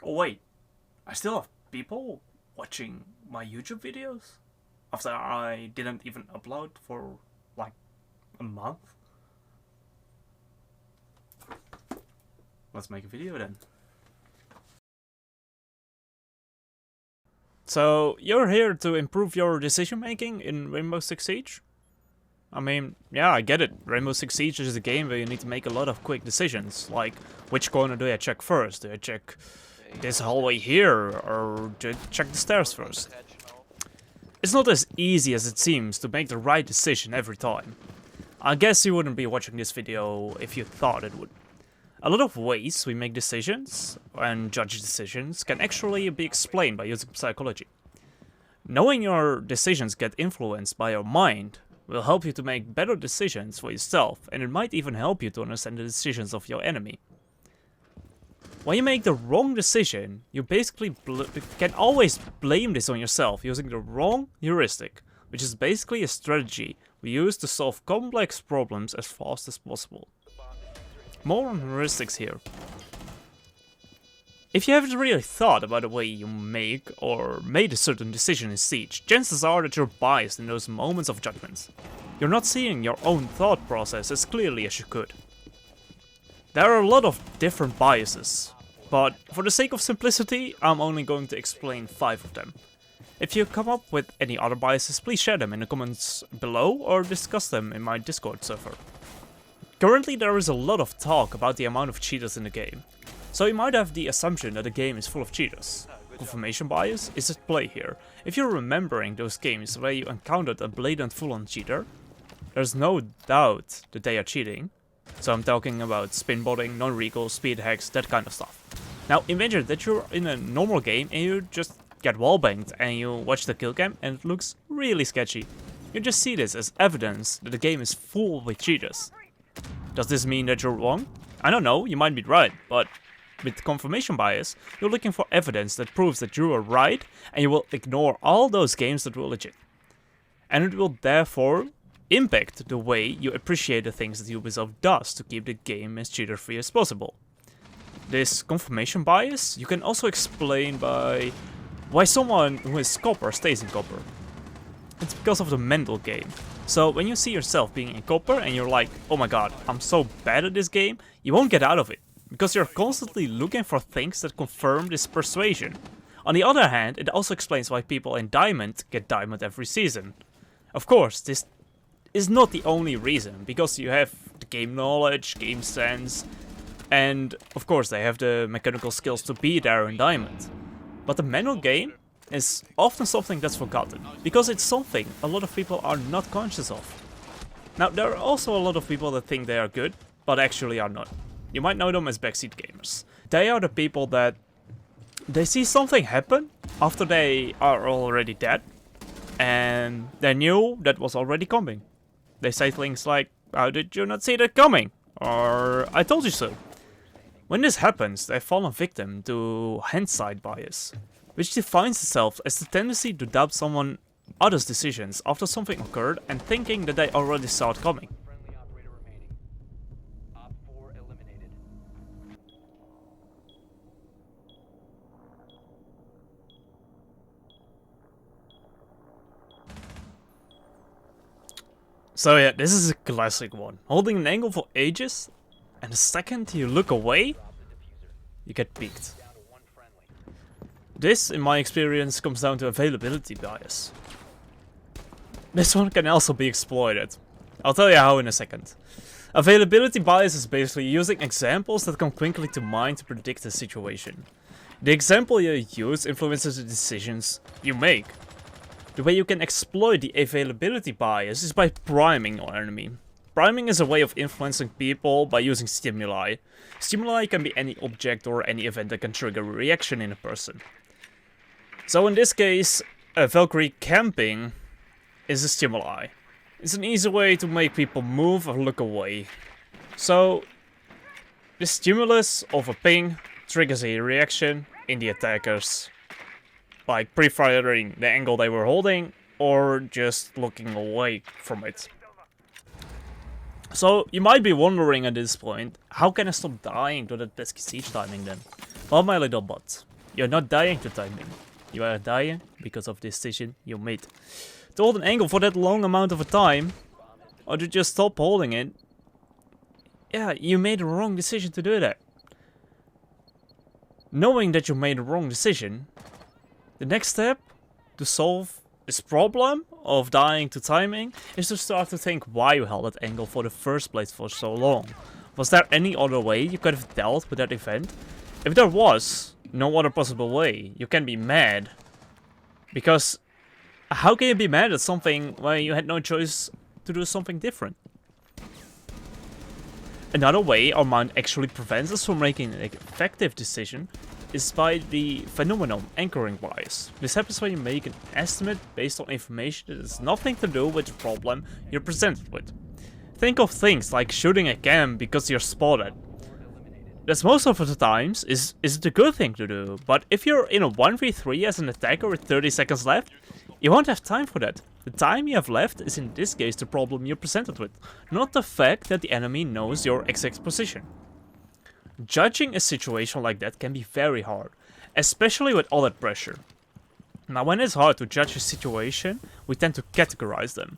Oh wait, I still have people watching my YouTube videos after I didn't even upload for like a month? Let's make a video then. So, you're here to improve your decision making in Rainbow Six Siege? I mean, yeah, I get it. Rainbow Six Siege is a game where you need to make a lot of quick decisions, like which corner do I check first? Do I check this hallway here, or do I check the stairs first? It's not as easy as it seems to make the right decision every time. I guess you wouldn't be watching this video if you thought it would. A lot of ways we make decisions and judge decisions can actually be explained by using psychology. Knowing your decisions get influenced by your mind will help you to make better decisions for yourself, and it might even help you to understand the decisions of your enemy. When you make the wrong decision, you basically can always blame this on yourself using the wrong heuristic, which is basically a strategy we use to solve complex problems as fast as possible. More on heuristics here. If you haven't really thought about the way you make or made a certain decision in Siege, chances are that you're biased in those moments of judgment. You're not seeing your own thought process as clearly as you could. There are a lot of different biases, but for the sake of simplicity, I'm only going to explain 5 of them. If you come up with any other biases, please share them in the comments below or discuss them in my Discord server. Currently there is a lot of talk about the amount of cheaters in the game, so you might have the assumption that the game is full of cheaters. Confirmation bias is at play here. If you're remembering those games where you encountered a blatant full-on cheater, there's no doubt that they are cheating. So I'm talking about spin botting, non-recall, speed hacks, that kind of stuff. Now imagine that you're in a normal game and you just get wallbanged and you watch the kill cam and it looks really sketchy. You just see this as evidence that the game is full with cheaters. Does this mean that you're wrong? I don't know, you might be right, but with confirmation bias, you're looking for evidence that proves that you are right, and you will ignore all those games that were legit. And it will therefore impact the way you appreciate the things that Ubisoft does to keep the game as cheater-free as possible. This confirmation bias you can also explain by why someone who is copper stays in copper. It's because of the mental game. So when you see yourself being in copper and you're like, oh my god, I'm so bad at this game, you won't get out of it, because you're constantly looking for things that confirm this persuasion. On the other hand, it also explains why people in Diamond get Diamond every season. Of course, this is not the only reason, because you have the game knowledge, game sense, and of course they have the mechanical skills to be there in Diamond. But the mental game is often something that's forgotten, because it's something a lot of people are not conscious of. Now, there are also a lot of people that think they are good, but actually are not. You might know them as backseat gamers. They are the people that they see something happen after they are already dead, and they knew that was already coming. They say things like, how did you not see that coming? Or, I told you so. When this happens, they fall a victim to hindsight bias, which defines itself as the tendency to doubt someone other's decisions after something occurred and thinking that they already saw it coming. So yeah, this is a classic one. Holding an angle for ages, and the second you look away, you get peeked. This, in my experience, comes down to availability bias. This one can also be exploited. I'll tell you how in a second. Availability bias is basically using examples that come quickly to mind to predict a situation. The example you use influences the decisions you make. The way you can exploit the availability bias is by priming your enemy. Priming is a way of influencing people by using stimuli. Stimuli can be any object or any event that can trigger a reaction in a person. So in this case, Valkyrie camping is a stimuli. It's an easy way to make people move or look away. So, the stimulus of a ping triggers a reaction in the attackers, like pre-firing the angle they were holding, or just looking away from it. So, you might be wondering at this point, how can I stop dying to that pesky siege timing then? Well, my little bot. You're not dying to timing. You are dying because of the decision you made. To hold an angle for that long amount of a time, or to just stop holding it, yeah, you made a wrong decision to do that. Knowing that you made a wrong decision, the next step to solve this problem of dying to timing is to start to think why you held that angle for the first place for so long. Was there any other way you could have dealt with that event? If there was no other possible way, you can be mad. Because how can you be mad at something where you had no choice to do something different? Another way our mind actually prevents us from making an effective decision is by the phenomenon anchoring bias. This happens when you make an estimate based on information that has nothing to do with the problem you're presented with. Think of things like shooting a cam because you're spotted. That's most of the times is it a good thing to do, but if you're in a 1v3 as an attacker with 30 seconds left, you won't have time for that. The time you have left is in this case the problem you're presented with, not the fact that the enemy knows your exact position. Judging a situation like that can be very hard, especially with all that pressure. Now when it's hard to judge a situation, we tend to categorize them.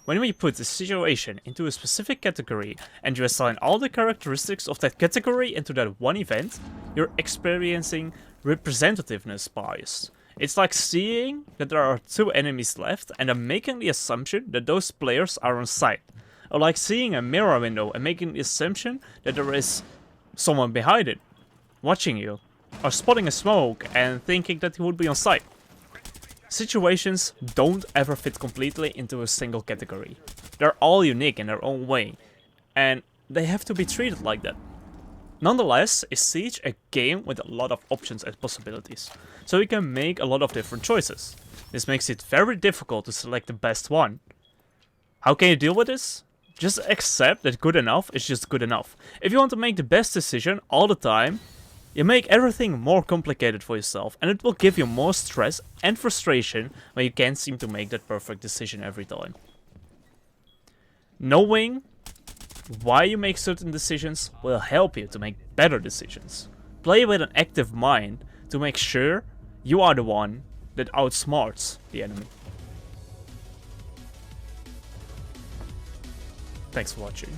When we put the situation into a specific category and you assign all the characteristics of that category into that one event, you're experiencing representativeness bias. It's like seeing that there are two enemies left and then making the assumption that those players are on site. Or like seeing a mirror window and making the assumption that there is someone behind it, watching you. Or spotting a smoke and thinking that he would be on site. Situations don't ever fit completely into a single category. They're all unique in their own way, and they have to be treated like that. Nonetheless, is Siege a game with a lot of options and possibilities, so you can make a lot of different choices. This makes it very difficult to select the best one. How can you deal with this? Just accept that good enough is just good enough. If you want to make the best decision all the time, you make everything more complicated for yourself, and it will give you more stress and frustration when you can't seem to make that perfect decision every time. Knowing why you make certain decisions will help you to make better decisions. Play with an active mind to make sure you are the one that outsmarts the enemy. Thanks for watching.